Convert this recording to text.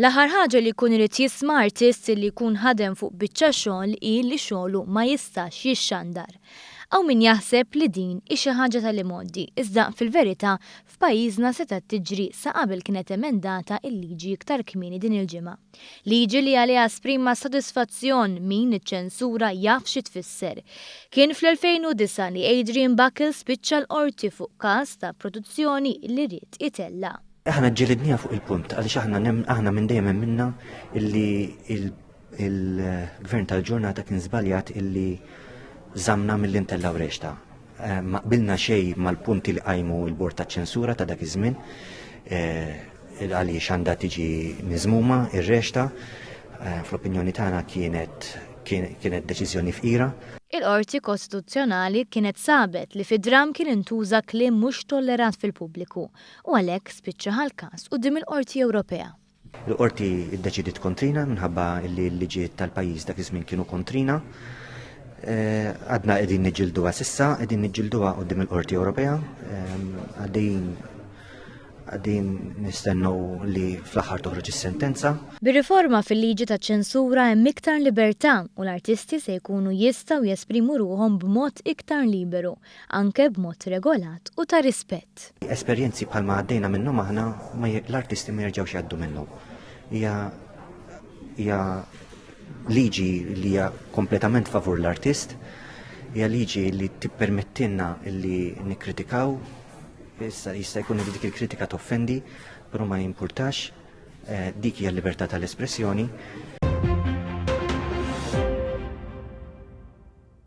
L-aħħar ħaġa li jkun irid jisma' artist li jkun ħadem fuq biċċa xogħol hi li xogħlu ma jistax jixxandar. Hawn min jaħseb li din hi xi ħaġa tal-imoddi, iżda fil-verità f'pajjiżna setgħet tiġri sa qabel kienet emendata l-liġi iktar kmieni din il-ġimgħa. Liġi li għaliha sprima sodisfazzjon min iċ-ċensura jaf xi tfisser. Kien fl-2009 li Adrian Buckle spiċċa l-qorti fuq każ ta' produzzjoni li ried itella'. Aħna ġġelidnija fuq il-punt, għaliex aħna minn dejjem minna illi il-gvern tal-ġurnata kien żbaljat illi żamna mill-intellaw reċta. Ma qbilna xejn mal-punti li qajmu l-bord taċ-ċensura ta' dak iż-żmien għaliex għandha tiġi miżmuma ir-reċta. Fl-opinjoni tagħna kienet deċiżjoni fqira. Il-Qorti Kostituzzjonali kienet sabet li fid-dram kien intuża kliem mhux tollerat fil-pubbliku u għalhekk spiċċa ħall-każ quddiem il-Qorti Ewropea. Il-Qorti ddeċidiet kontrina minħabba li l-liġijiet tal-pajjiż dak iż-żmien kienu kontrina. Għadna qegħdin niġġilduha s'issa, qegħdin niġġilduha quddiem il-Qorti Ewropea. Għaddin nistennew li fl-aħħar toħroġ is-sentenza. Bir-riforma fil-liġi taċ-ċensura hemm iktar libertà u l-artisti se jkunu jistgħu jesprimu ruhom b'mod iktar liberu, anke b'mod regolat u ta' rispett. Esperjenzi bħalma għaddejna minnhom aħna l-artisti ma jerġgħux jgħaddu minnhom. Hija liġi li hija kompletament favur l-artist, hija liġi li tippermettilna li nikkritikaw. Jista' jkun li dik il-kritika toffendi, però ma jimpurtax, dik hija l-libertà tal-espressjoni.